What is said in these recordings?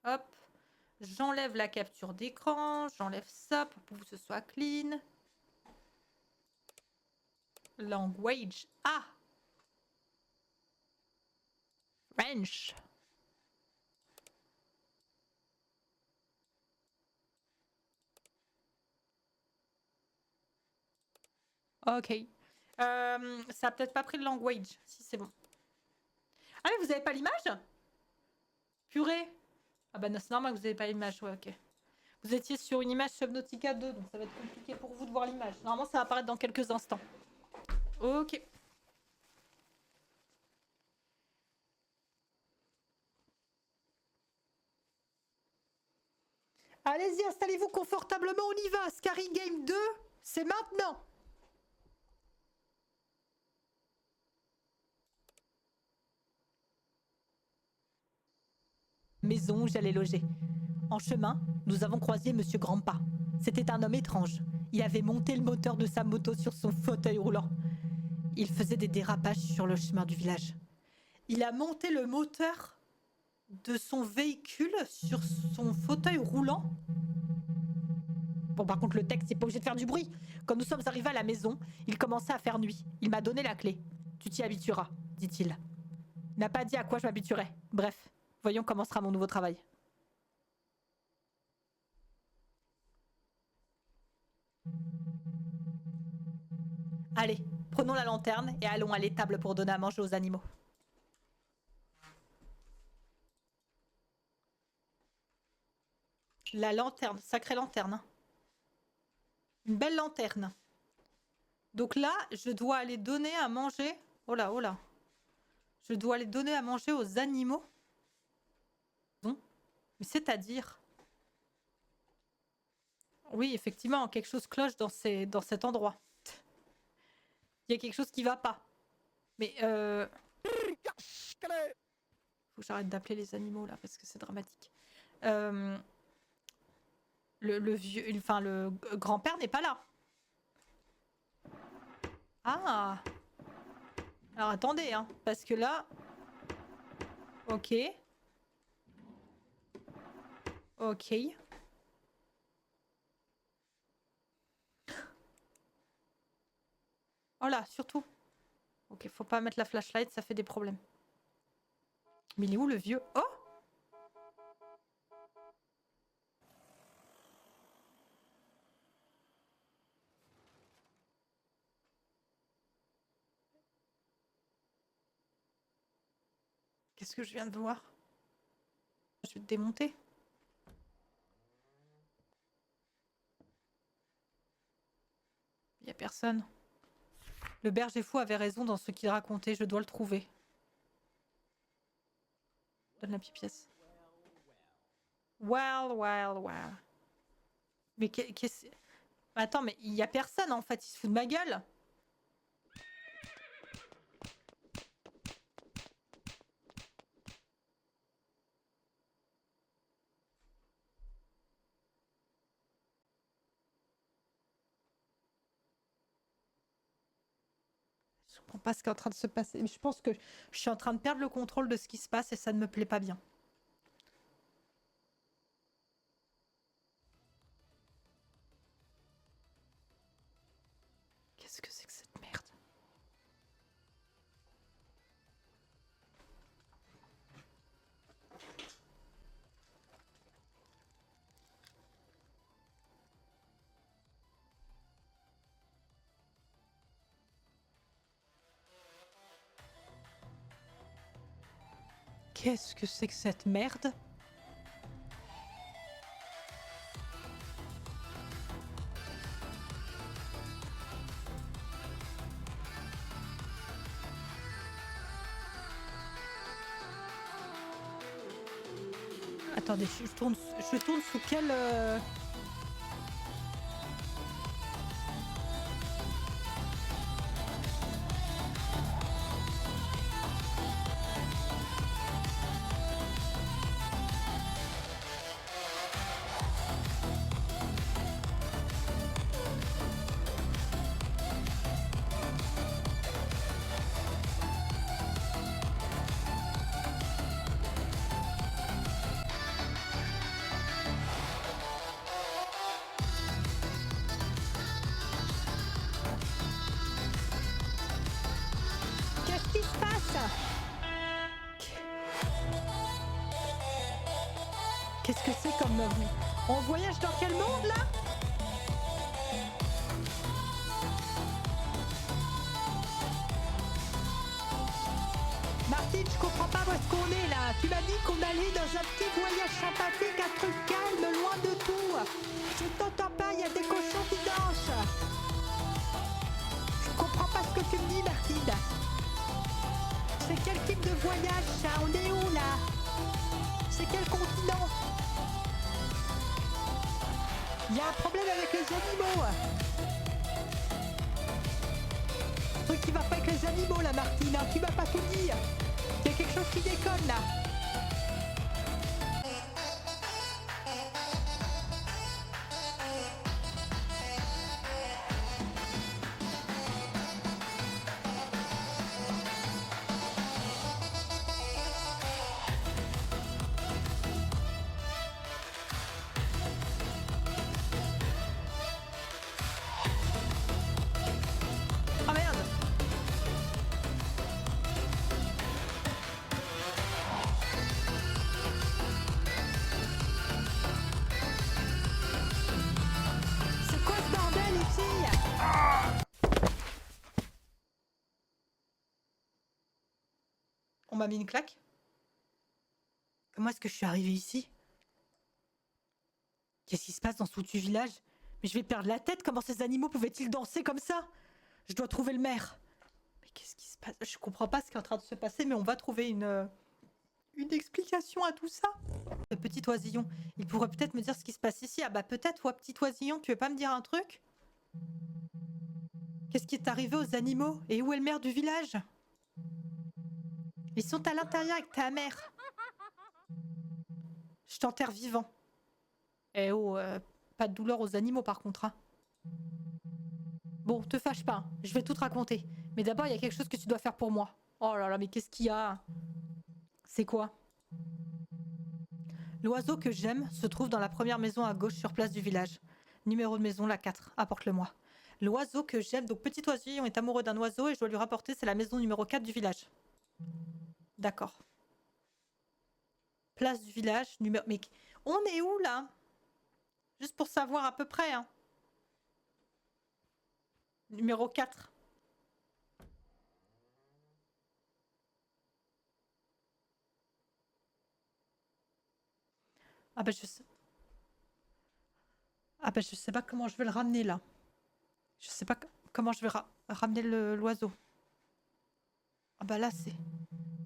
Hop. J'enlève la capture d'écran. J'enlève ça pour que ce soit clean. Language. Ah! French. Ok. Ça a peut-être pas pris le language. Si, c'est bon. Ah, mais vous avez pas l'image? Purée. Ah bah non, c'est normal que vous avez pas l'image. Ouais, ok. Vous étiez sur une image Subnautica 2, donc ça va être compliqué pour vous de voir l'image. Normalement, ça va apparaître dans quelques instants. Ok. Allez-y, installez-vous confortablement, on y va. Scary Game 2, c'est maintenant. Maison où j'allais loger. En chemin, nous avons croisé Monsieur Grandpa. C'était un homme étrange. Il avait monté le moteur de sa moto sur son fauteuil roulant. Il faisait des dérapages sur le chemin du village. Il a monté le moteur de son véhicule sur son fauteuil roulant. Bon, par contre, le texte n'est pas obligé de faire du bruit. Quand nous sommes arrivés à la maison, il commençait à faire nuit. Il m'a donné la clé. Tu t'y habitueras, dit-il. Il n'a pas dit à quoi je m'habituerais. Bref, voyons comment sera mon nouveau travail. Allez, prenons la lanterne et allons à l'étable pour donner à manger aux animaux. La lanterne, sacrée lanterne. Une belle lanterne. Donc là, je dois aller donner à manger... Oh là, oh là. Je dois aller donner à manger aux animaux. Non. Mais c'est-à-dire... Oui, effectivement, quelque chose cloche dans cet endroit. Il y a quelque chose qui va pas. Mais faut que j'arrête d'appeler les animaux là parce que c'est dramatique. Le vieux, enfin le grand-père n'est pas là. Ah. Alors attendez, hein, parce que là. Ok. Ok. Oh là, surtout. Ok, faut pas mettre la flashlight, ça fait des problèmes. Mais il est où le vieux? Oh! Qu'est-ce que je viens de voir? Je vais te démonter. Il y a personne. Le berger fou avait raison dans ce qu'il racontait, je dois le trouver. Donne la petite pièce. Well. Mais qu'est-ce... Attends, mais il y a personne en fait, il se fout de ma gueule. Je comprends pas ce qui est en train de se passer. Mais je pense que je suis en train de perdre le contrôle de ce qui se passe et ça ne me plaît pas bien. Qu'est-ce que c'est que cette merde? Qu'est-ce que c'est que cette merde? Attendez, je tourne sous quel... se passe? Qu'est-ce que c'est comme... On voyage dans quel monde, là? Martine, je comprends pas où est-ce qu'on est, là. Tu m'as dit qu'on allait dans un petit voyage sympathique, un truc calme, loin de tout. Je t'entends pas, il y a des cochons qui dansent. Je comprends pas ce que tu me dis, Martine. C'est quel type de voyage, ça? On est où, là? C'est quel continent? Il y a un problème avec les animaux. Un truc qui va pas avec les animaux, là, Martine. Tu vas pas tout dire. Il y a quelque chose qui déconne, là. Oh merde! C'est quoi ce bordel ici? On m'a mis une claque? Comment est-ce que je suis arrivée ici? Qu'est-ce qui se passe dans ce foutu village? Mais je vais perdre la tête, comment ces animaux pouvaient-ils danser comme ça? Je dois trouver le maire. Mais qu'est-ce qui se passe? Je comprends pas ce qui est en train de se passer, mais on va trouver une explication à tout ça. Le petit oisillon, il pourrait peut-être me dire ce qui se passe ici. Ah bah peut-être, ouais, petit oisillon, tu veux pas me dire un truc? Qu'est-ce qui est arrivé aux animaux? Et où est le maire du village? Ils sont à l'intérieur avec ta mère. Je t'enterre vivant. Eh oh, pas de douleur aux animaux par contre. Hein. Bon, te fâche pas, hein. Je vais tout te raconter. Mais d'abord, il y a quelque chose que tu dois faire pour moi. Oh là là, mais qu'est-ce qu'il y a? C'est quoi? L'oiseau que j'aime se trouve dans la première maison à gauche sur place du village. Numéro de maison, la 4. Apporte-le-moi. L'oiseau que j'aime, donc petit oisillon est amoureux d'un oiseau et je dois lui rapporter, c'est la maison numéro 4 du village. D'accord. Place du village, numéro... Mais on est où là? Juste pour savoir à peu près. Hein. Numéro 4. Ah bah je sais. Ah bah je sais pas comment je vais le ramener là. Je sais pas comment je vais ramener l'oiseau. Ah bah là c'est...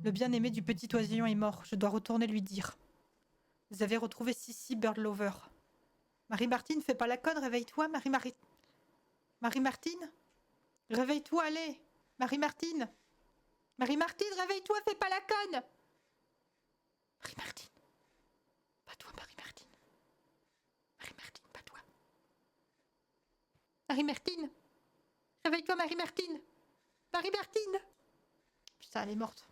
Le bien-aimé du petit oisillon est mort. Je dois retourner lui dire. Vous avez retrouvé Sissi Birdlover. Marie-Martine, fais pas la conne, réveille-toi, Marie-Martine. Réveille-toi, allez. Marie-Martine. Marie-Martine, réveille-toi, fais pas la conne. Marie-Martine. Pas toi, Marie-Martine. Marie-Martine, pas toi. Marie-Martine. Réveille-toi, Marie-Martine. Marie-Martine. Putain, elle est morte.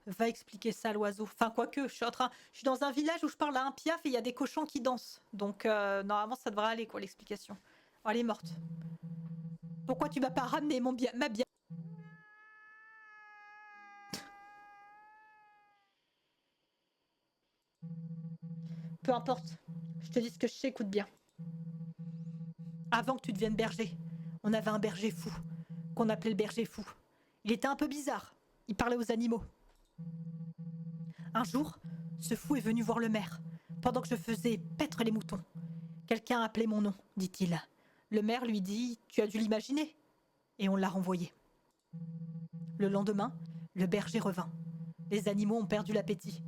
Va expliquer ça à l'oiseau. Enfin, quoique, je suis dans un village où je parle à un piaf et il y a des cochons qui dansent. Donc, normalement, ça devrait aller, quoi, l'explication. Oh, elle est morte. Pourquoi tu m'as pas ramené ma bière? Peu importe. Je te dis ce que je sais, écoute bien. Avant que tu deviennes berger, on avait un berger fou, qu'on appelait le berger fou. Il était un peu bizarre. Il parlait aux animaux. Un jour, ce fou est venu voir le maire, pendant que je faisais paître les moutons. Quelqu'un a appelé mon nom, dit-il. Le maire lui dit « Tu as dû l'imaginer ?» Et on l'a renvoyé. Le lendemain, le berger revint. Les animaux ont perdu l'appétit.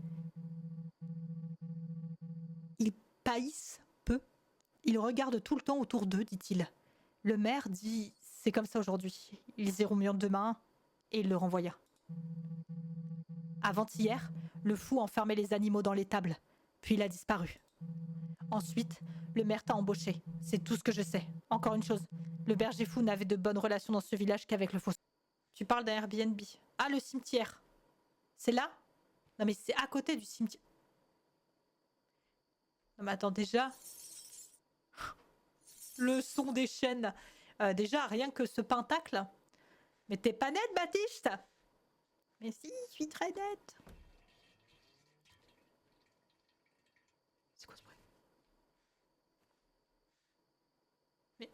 Ils pâissent peu. Ils regardent tout le temps autour d'eux, dit-il. Le maire dit « C'est comme ça aujourd'hui. Ils iront mieux demain. » Et il le renvoya. Avant-hier, le fou enfermait les animaux dans l'étable. Puis il a disparu. Ensuite, le maire t'a embauché. C'est tout ce que je sais. Encore une chose, le berger fou n'avait de bonnes relations dans ce village qu'avec le faux. Tu parles d'un Airbnb. Ah, le cimetière. C'est là? Non mais c'est à côté du cimetière. Non mais attends, déjà... Le son des chaînes. Déjà, rien que ce pentacle. Mais t'es pas nette, Baptiste? Mais si, je suis très nette. C'est quoi ce bruit? Mais...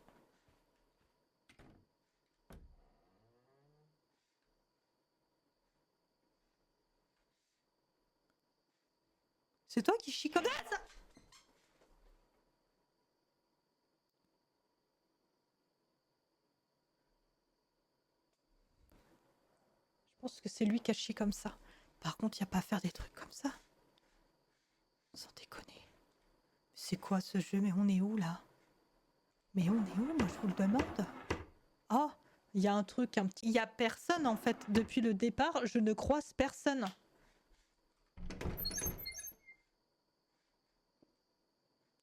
C'est toi qui chie comme ça? Je pense que c'est lui qui a chié comme ça. Par contre, il n'y a pas à faire des trucs comme ça. Sans déconner. C'est quoi ce jeu? Mais on est où là? Mais on est où? Moi je vous le demande. Oh, il y a un truc, un petit... Il y a personne en fait. Depuis le départ, je ne croise personne.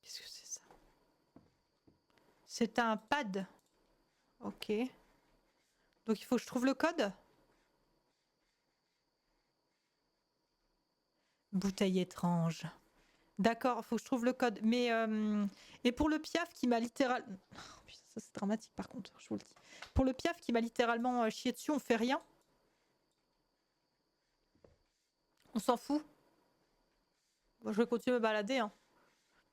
Qu'est-ce que c'est ça? C'est un pad. Ok. Donc il faut que je trouve le code? Bouteille étrange. D'accord, faut que je trouve le code. Mais et pour le piaf qui m'a littéralement... Oh, putain, ça c'est dramatique par contre, je vous le dis. Pour le piaf qui m'a littéralement chié dessus, on fait rien? On s'en fout? Moi, je vais continuer à me balader. Hein.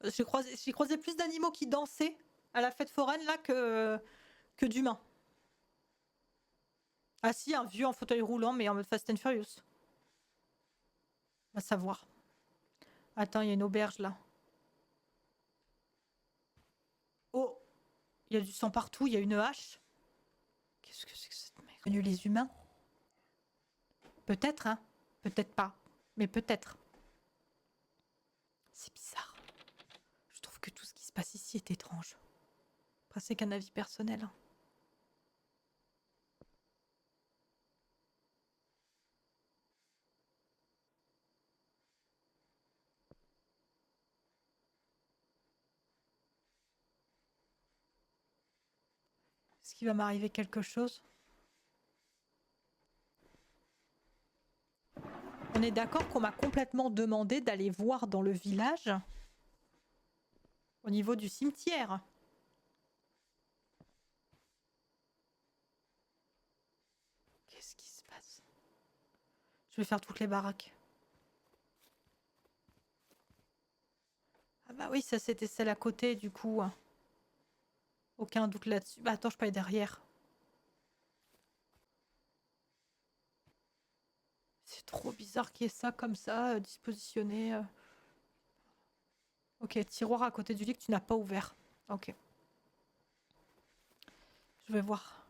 J'ai croisé plus d'animaux qui dansaient à la fête foraine là que d'humains. Ah si, un vieux en fauteuil roulant mais en mode Fast and Furious. Va savoir. Attends, il y a une auberge là. Oh, il y a du sang partout, il y a une hache. Qu'est-ce que c'est que cette merde? Connu les humains? Peut-être, hein? Peut-être pas. Mais peut-être. C'est bizarre. Je trouve que tout ce qui se passe ici est étrange. Après, c'est qu'un avis personnel. Hein. Est-ce qu'il va m'arriver quelque chose? On est d'accord qu'on m'a complètement demandé d'aller voir dans le village au niveau du cimetière. Qu'est-ce qui se passe? Je vais faire toutes les baraques. Ah bah oui, ça c'était celle à côté du coup. Aucun doute là-dessus. Bah attends, je peux aller derrière. C'est trop bizarre qu'il y ait ça comme ça, dispositionné. Ok, tiroir à côté du lit que tu n'as pas ouvert. Ok. Je vais voir.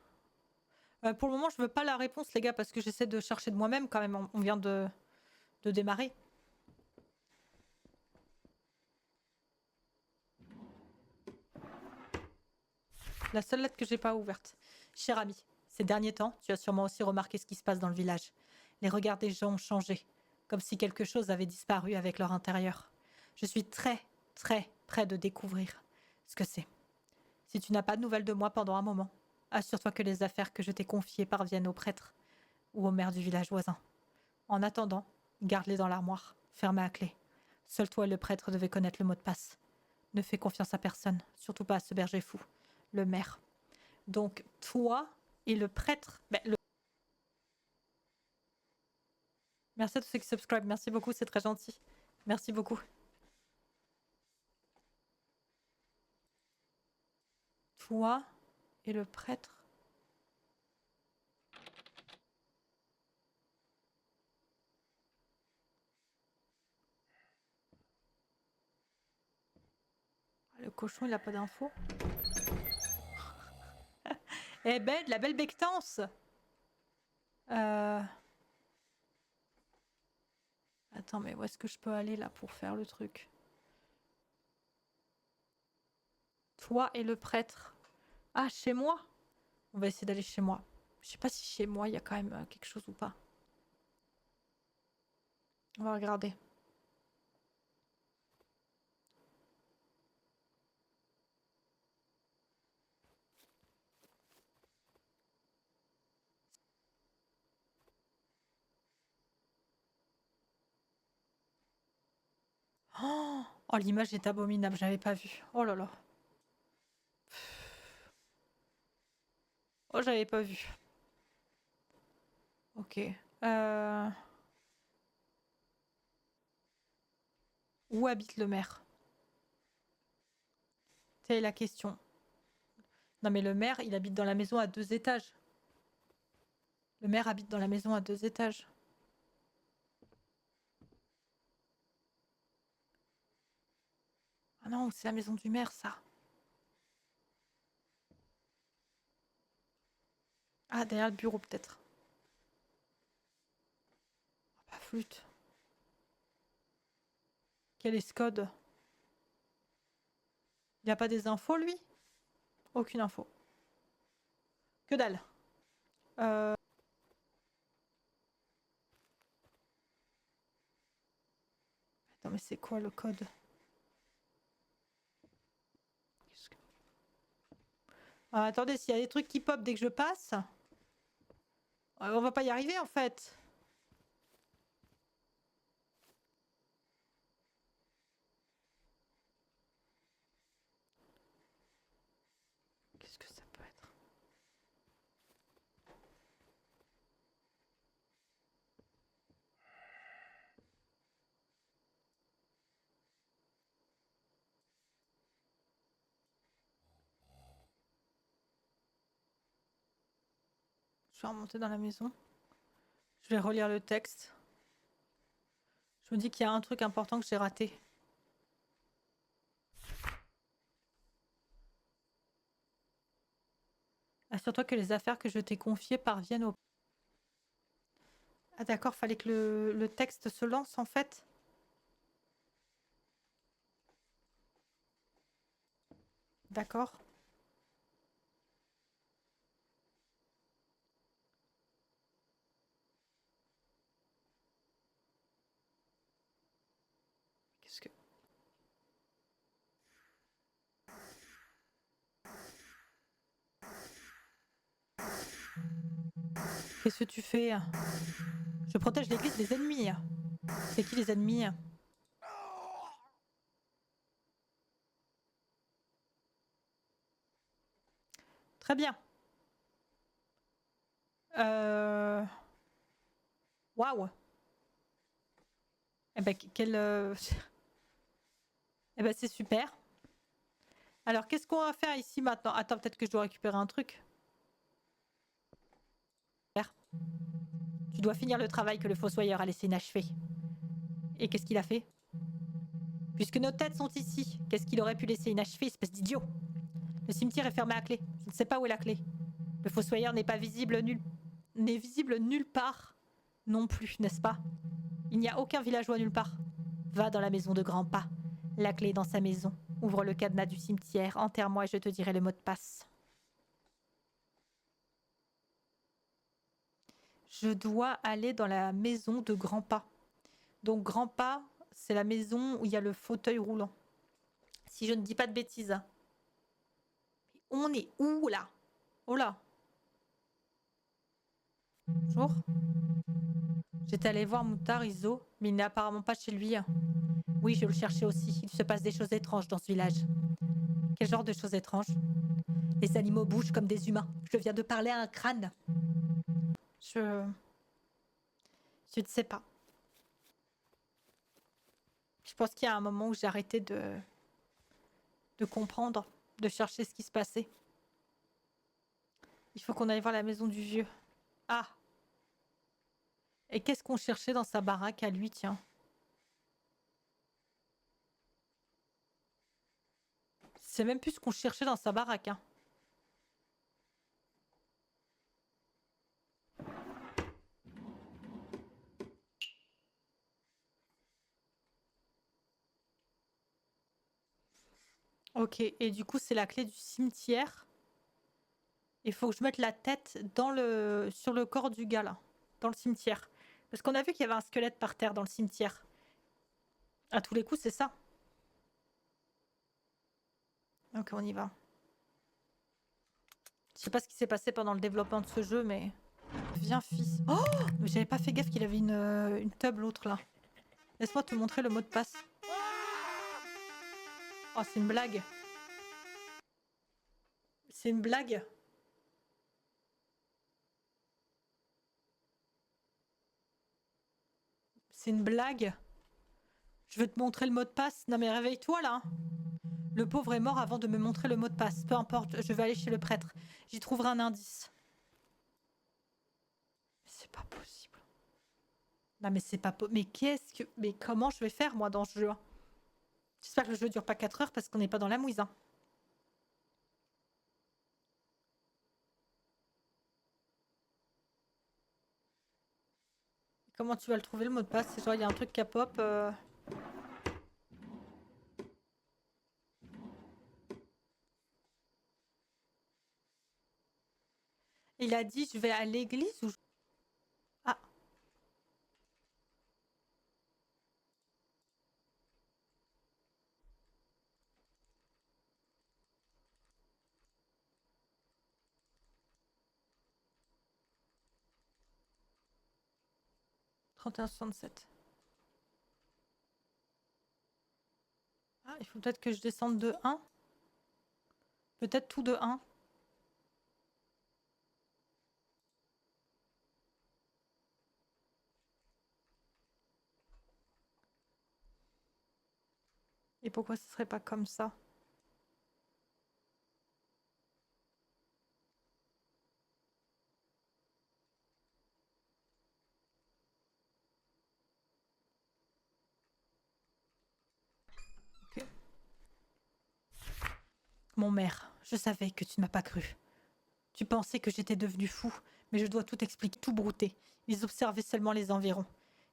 Pour le moment, je veux pas la réponse, les gars, parce que j'essaie de chercher de moi-même quand même. On vient de démarrer. La seule lettre que j'ai pas ouverte. Cher ami, ces derniers temps, tu as sûrement aussi remarqué ce qui se passe dans le village. Les regards des gens ont changé, comme si quelque chose avait disparu avec leur intérieur. Je suis très, très près de découvrir ce que c'est. Si tu n'as pas de nouvelles de moi pendant un moment, assure-toi que les affaires que je t'ai confiées parviennent au prêtre ou au maire du village voisin. En attendant, garde-les dans l'armoire, fermées à clé. Seul toi et le prêtre devez connaître le mot de passe. Ne fais confiance à personne, surtout pas à ce berger fou, le maire. Donc, toi et le prêtre... Merci à tous ceux qui subscribent, merci beaucoup, c'est très gentil. Merci beaucoup. Toi et le prêtre... Le cochon, il a pas d'infos. Eh ben, de la belle bectance. Attends, mais où est-ce que je peux aller là pour faire le truc? Toi et le prêtre. Ah, chez moi? On va essayer d'aller chez moi. Je sais pas si chez moi il y a quand même quelque chose ou pas. On va regarder. Oh, l'image est abominable, j'avais pas vu. Oh là là. Oh, j'avais pas vu. Ok. Où habite le maire? C'est la question. Non mais le maire, il habite dans la maison à 2 étages. Le maire habite dans la maison à 2 étages. Ah non, c'est la maison du maire, ça. Ah, derrière le bureau, peut-être. Oh, pas flûte. Quel est ce code? Il a pas des infos, lui? Aucune info. Que dalle. Euh... Attends, mais c'est quoi le code? Attendez, s'il y a des trucs qui pop dès que je passe, on va pas y arriver en fait. Qu'est-ce que ça peut être? Je vais remonter dans la maison. Je vais relire le texte. Je me dis qu'il y a un truc important que j'ai raté. Assure-toi que les affaires que je t'ai confiées parviennent au... Ah d'accord, fallait que le texte se lance en fait. D'accord. Qu'est-ce que... Qu'est-ce que tu fais? Je protège l'église des ennemis. C'est qui les ennemis? Très bien. Waouh. Eh ben, quel... Eh ben, c'est super. Alors, qu'est-ce qu'on va faire ici maintenant? Attends, peut-être que je dois récupérer un truc. Tu dois finir le travail que le fossoyeur a laissé inachevé. Et qu'est-ce qu'il a fait? Puisque nos têtes sont ici, qu'est-ce qu'il aurait pu laisser inachevé, espèce d'idiot? Le cimetière est fermé à clé. Je ne sais pas où est la clé. Le fossoyeur n'est visible nulle part non plus, n'est-ce pas? Il n'y a aucun villageois nulle part. Va dans la maison de Grandpa. La clé est dans sa maison. Ouvre le cadenas du cimetière, enterre-moi et je te dirai le mot de passe. Je dois aller dans la maison de Grandpa. Donc Grandpa, c'est la maison où il y a le fauteuil roulant. Si je ne dis pas de bêtises. On est où là? Oh là. Bonjour. J'étais allée voir Moutard Iso, mais il n'est apparemment pas chez lui. Oui, je le cherchais aussi. Il se passe des choses étranges dans ce village. Quel genre de choses étranges? Les animaux bougent comme des humains. Je viens de parler à un crâne. Je ne sais pas. Je pense qu'il y a un moment où j'ai arrêté de comprendre, de chercher ce qui se passait. Il faut qu'on aille voir la maison du vieux. Ah! Et qu'est-ce qu'on cherchait dans sa baraque à lui, tiens? C'est même plus ce qu'on cherchait dans sa baraque, hein. Ok, et du coup, c'est la clé du cimetière. Il faut que je mette la tête sur le corps du gars, là. Dans le cimetière. Parce qu'on a vu qu'il y avait un squelette par terre dans le cimetière. À tous les coups, c'est ça. Ok, on y va. Je sais pas ce qui s'est passé pendant le développement de ce jeu, mais... Viens, fils. Oh! Mais j'avais pas fait gaffe qu'il avait une tub, l'autre, là. Laisse-moi te montrer le mot de passe. Oh, c'est une blague. C'est une blague. C'est une blague. Je veux te montrer le mot de passe. Non mais réveille-toi là. Le pauvre est mort avant de me montrer le mot de passe. Peu importe, je vais aller chez le prêtre. J'y trouverai un indice. Mais c'est pas possible. Non mais c'est pas possible. Mais qu'est-ce que... Mais comment je vais faire moi dans ce jeu? J'espère que le jeu dure pas 4 heures parce qu'on n'est pas dans la mouise. Hein. Comment tu vas le trouver le mot de passe? C'est genre il y a un truc qui pop. Il a dit je vais à l'église ou... Ah. « 31,67. Ah, il faut peut-être que je descende de 1. Peut-être tout de 1. Et pourquoi ce serait pas comme ça? Ok. Mon mère, je savais que tu ne m'as pas cru. Tu pensais que j'étais devenu fou, mais je dois tout expliquer, tout brouter. Ils observaient seulement les environs.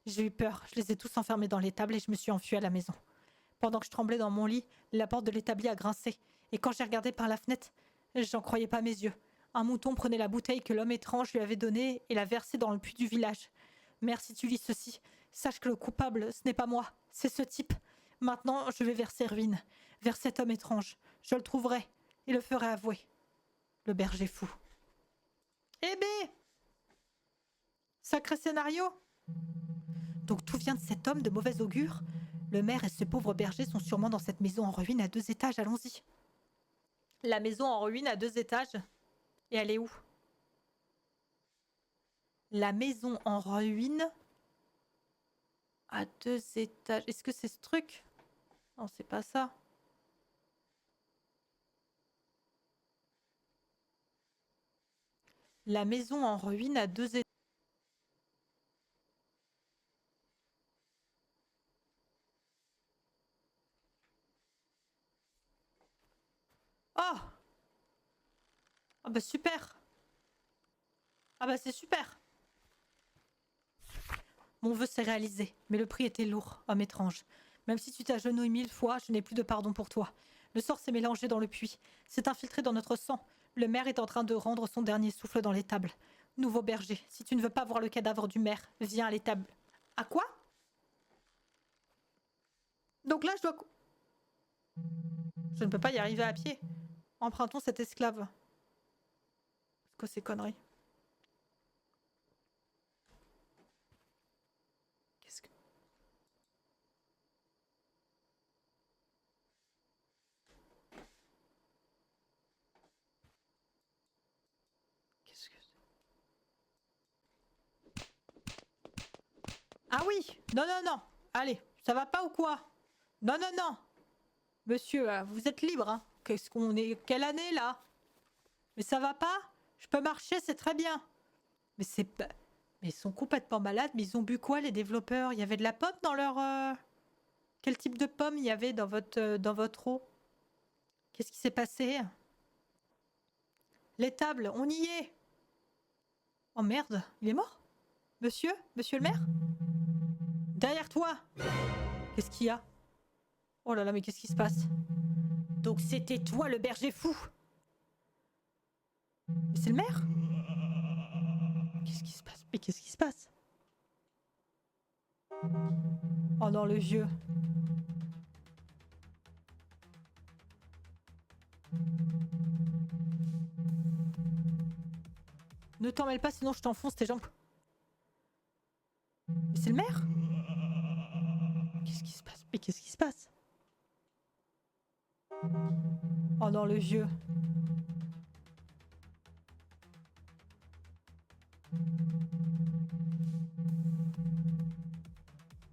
J'ai eu peur, je les ai tous enfermés dans l'étable et je me suis enfuie à la maison. Pendant que je tremblais dans mon lit, la porte de l'établi a grincé. Et quand j'ai regardé par la fenêtre, j'en croyais pas mes yeux. Un mouton prenait la bouteille que l'homme étrange lui avait donnée et la versait dans le puits du village. Mère, si tu lis ceci, sache que le coupable, ce n'est pas moi, c'est ce type. Maintenant, je vais vers ses ruines, vers cet homme étrange. Je le trouverai et le ferai avouer. Le berger fou. Eh bé! Sacré scénario! Donc tout vient de cet homme de mauvais augure? Le maire et ce pauvre berger sont sûrement dans cette maison en ruine à 2 étages, allons-y. La maison en ruine à 2 étages? Et elle est où? La maison en ruine à 2 étages. Est-ce que c'est ce truc? Non, c'est pas ça. La maison en ruine à 2 étages. Oh! Ah bah super! Ah bah c'est super! Mon vœu s'est réalisé, mais le prix était lourd, homme étrange. Même si tu t'agenouilles 1000 fois, je n'ai plus de pardon pour toi. Le sort s'est mélangé dans le puits, s'est infiltré dans notre sang. Le maire est en train de rendre son dernier souffle dans l'étable. Nouveau berger, si tu ne veux pas voir le cadavre du maire, viens à l'étable. À quoi? Donc là, je dois... Je ne peux pas y arriver à pied. Empruntons cet esclave. C'est quoi ces conneries? Qu'est-ce que... Qu'est-ce que... Ah oui! Non, non, non! Allez, ça va pas ou quoi? Non, non, non! Monsieur, vous êtes libre, hein? Qu'est-ce qu'on est... Quelle année, là? Mais ça va pas? Je peux marcher, c'est très bien. Mais c'est pas... Mais ils sont complètement malades, mais ils ont bu quoi, les développeurs? Il y avait de la pomme dans leur... Quel type de pomme il y avait dans votre eau? Qu'est-ce qui s'est passé? L'étable, on y est! Oh merde, il est mort? Monsieur? Monsieur le maire? Derrière toi! Qu'est-ce qu'il y a? Oh là là, mais qu'est-ce qui se passe? Donc c'était toi le berger fou! Mais c'est le maire? Qu'est-ce qui se passe? Mais qu'est-ce qui se passe? Oh non, le vieux. Ne t'en mêle pas, sinon je t'enfonce tes jambes. Mais c'est le maire? Qu'est-ce qui se passe? Mais qu'est-ce qui se passe? Oh non, le vieux.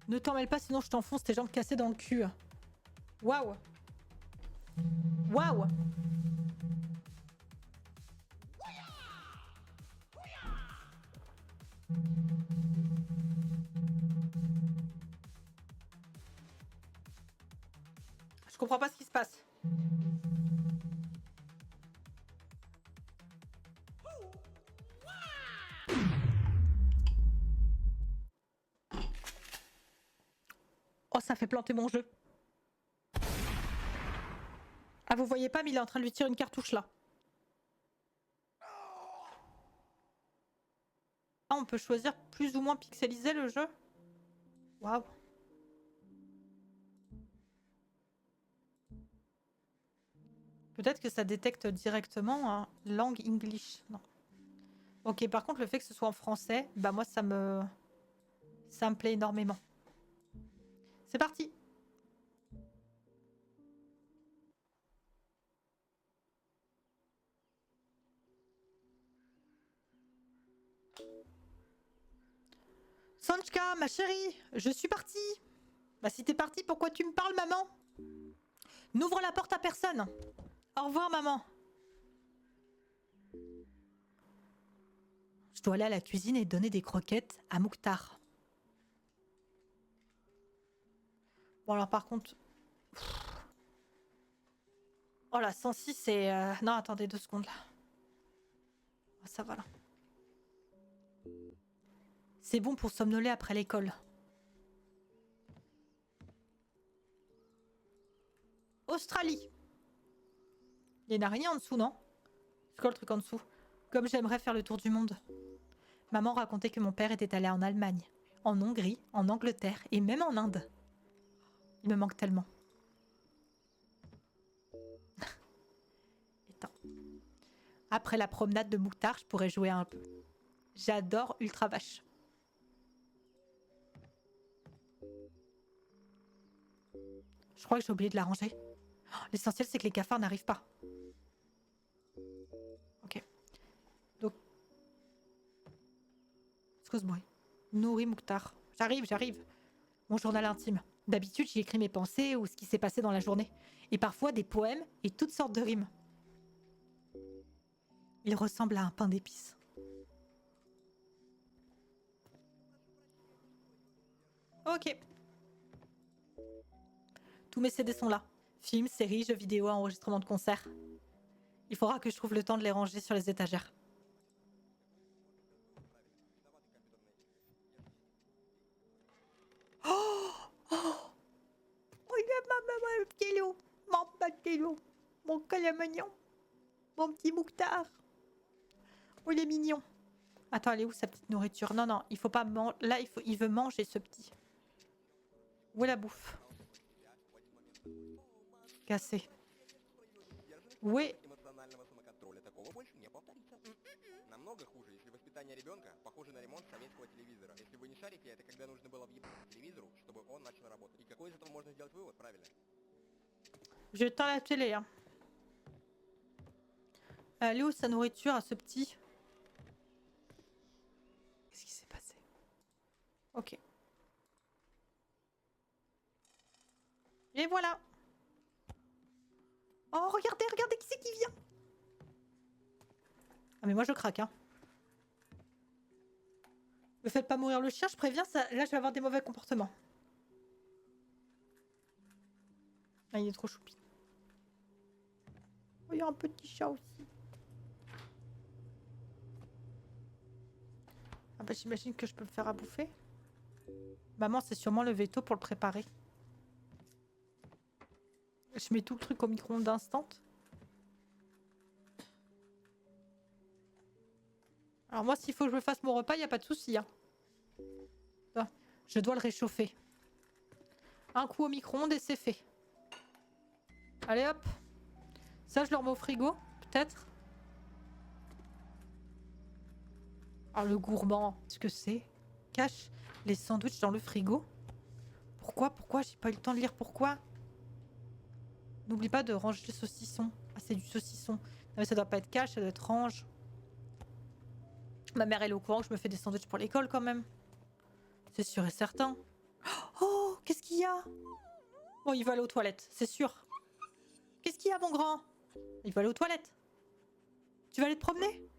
Ne t'en mêle pas, sinon je t'enfonce tes jambes cassées dans le cul. Waouh. Waouh. Je comprends pas ce qui se passe. Oh, ça fait planter mon jeu. Ah, vous voyez pas, mais il est en train de lui tirer une cartouche là. Ah, on peut choisir plus ou moins pixeliser le jeu. Waouh. Peut-être que ça détecte directement hein, langue English. Non. Ok, par contre, le fait que ce soit en français, bah moi, ça me plaît énormément. C'est parti. Sanchka, ma chérie, je suis partie. Bah si t'es partie, pourquoi tu me parles, maman? N'ouvre la porte à personne. Au revoir, maman. Je dois aller à la cuisine et donner des croquettes à Mouktar. Bon alors par contre... Oh la 106 c'est... Non attendez 2 secondes là. Oh, ça va là. C'est bon pour somnoler après l'école. Australie. Il y a une araignée en dessous, non? C'est quoi le truc en dessous? Comme j'aimerais faire le tour du monde. Maman racontait que mon père était allé en Allemagne, en Hongrie, en Angleterre et même en Inde. Il me manque tellement. Attends. Après la promenade de Mouktar, je pourrais jouer un peu. J'adore Ultra Vache. Je crois que j'ai oublié de la ranger. Oh, l'essentiel, c'est que les cafards n'arrivent pas. Ok. Donc... Excuse-moi. Nourri Mouktar. J'arrive. Mon journal intime. D'habitude, j'y écris mes pensées ou ce qui s'est passé dans la journée. Et parfois des poèmes et toutes sortes de rimes. Il ressemble à un pain d'épices. Ok. Tous mes CD sont là. Films, séries, jeux vidéo, enregistrements de concerts. Il faudra que je trouve le temps de les ranger sur les étagères. Oh, oh, regarde mon petit loup. Mon petit loup. Mon calamagnon. Mon petit Mouktar. Oh, il est mignon. Attends, elle est où sa petite nourriture? Non, non, il faut pas manger. Là, il veut manger ce petit. Où est la bouffe? Cassé. Où est... Намного хуже, если воспитание ребенка похоже на ремонт советского телевизора. Если вы не шарите, это когда нужно было въебать телевизору, чтобы он начал работать. И какой из этого можно сделать вывод, правильно? Je tends la télé, hein. Elle est où sa nourriture à ce petit? Qu'est-ce qui s'est passé? Ok. Et voilà. Oh, regardez qui c'est qui vient. Ah mais moi je craque, hein. Ne faites pas mourir le chien, je préviens, ça... là je vais avoir des mauvais comportements. Ah, il est trop choupi. Oh, il y a un petit chat aussi. Ah bah j'imagine que je peux me faire à bouffer. Maman c'est sûrement le veto pour le préparer. Je mets tout le truc au micro-ondes instant. Alors moi s'il faut que je me fasse mon repas, il n'y a pas de souci. Hein. Je dois le réchauffer. Un coup au micro-ondes et c'est fait. Allez hop. Ça je le remets au frigo, peut-être. Ah le gourmand, qu'est-ce que c'est? Cache les sandwichs dans le frigo. Pourquoi j'ai pas eu le temps de lire pourquoi. N'oublie pas de ranger le saucisson. Ah c'est du saucisson. Non mais ça doit pas être cache, ça doit être range. Ma mère elle est au courant que je me fais des sandwichs pour l'école quand même. C'est sûr et certain. Oh Qu'est-ce qu'il y a? Bon, il va aller aux toilettes, c'est sûr. Qu'est-ce qu'il y a, mon grand? Il va aller aux toilettes. Tu vas aller te promener?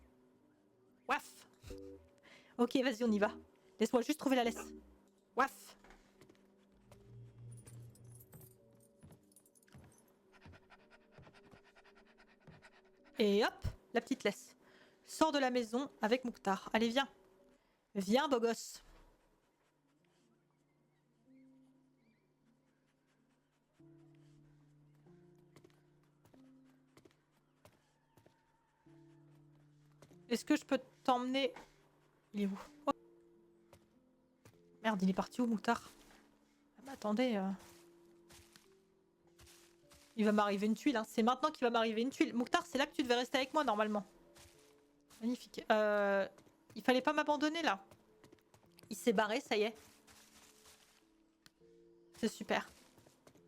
Waf. Ok, vas-y, on y va. Laisse-moi juste trouver la laisse. Waf. Et hop, la petite laisse. Sors de la maison avec Mouktar. Allez, viens. Viens, beau gosse. Est-ce que je peux t'emmener... Il est où? Oh. Merde, il est parti où, Mouktar? Ah, mais attendez... Il va m'arriver une tuile, hein. C'est maintenant qu'il va m'arriver une tuile. Mouktar, c'est là que tu devais rester avec moi, normalement. Magnifique. Il fallait pas m'abandonner, là. Il s'est barré, ça y est. C'est super.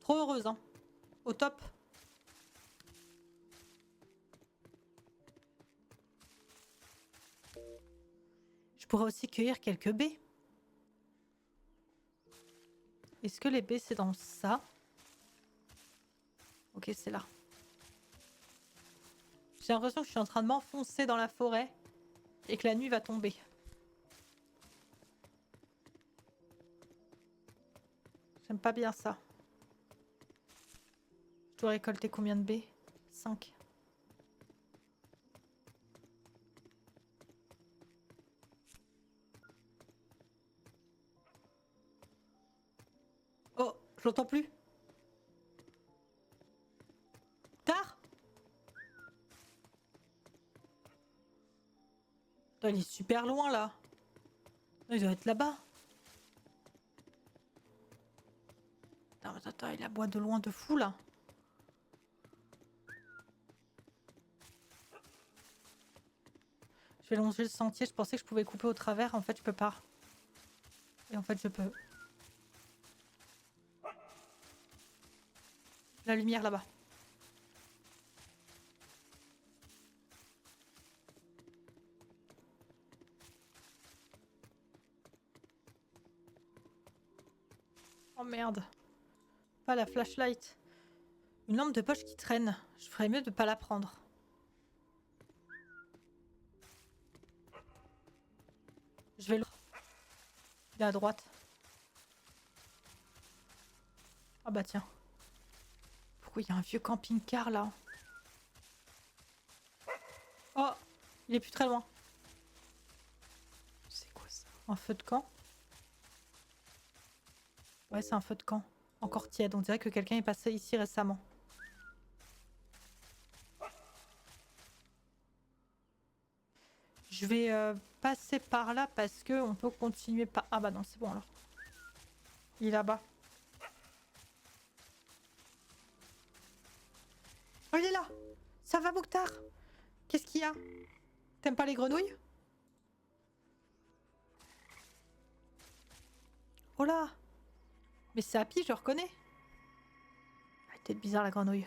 Trop heureuse, hein. Au top. Je pourrais aussi cueillir quelques baies. Est-ce que les baies, c'est dans ça? Ok, c'est là. J'ai l'impression que je suis en train de m'enfoncer dans la forêt et que la nuit va tomber. J'aime pas bien ça. Je dois récolter combien de baies? 5. Oh, je l'entends plus. Tard? Putain, il est super loin là. Il doit être là-bas. Attends, il aboie de loin de fou là. Je vais longer le sentier, je pensais que je pouvais couper au travers, en fait je peux pas. Et en fait je peux. La lumière là-bas. Oh merde. Pas la flashlight. Une lampe de poche qui traîne. Je ferais mieux de pas la prendre. Je vais le... Il est à droite. Ah bah tiens. Pourquoi il y a un vieux camping-car là? Oh, il est plus très loin. C'est quoi ça? Un feu de camp? Ouais, c'est un feu de camp. Encore tiède. On dirait que quelqu'un est passé ici récemment. Je vais passer par là parce que on peut continuer par... Ah bah non, c'est bon alors. Il est là-bas. Oh, il est là! Ça va, Mouktar? Qu'est-ce qu'il y a? T'aimes pas les grenouilles? Oh là! Mais c'est Happy, je le reconnais. Elle est peut-être bizarre la grenouille.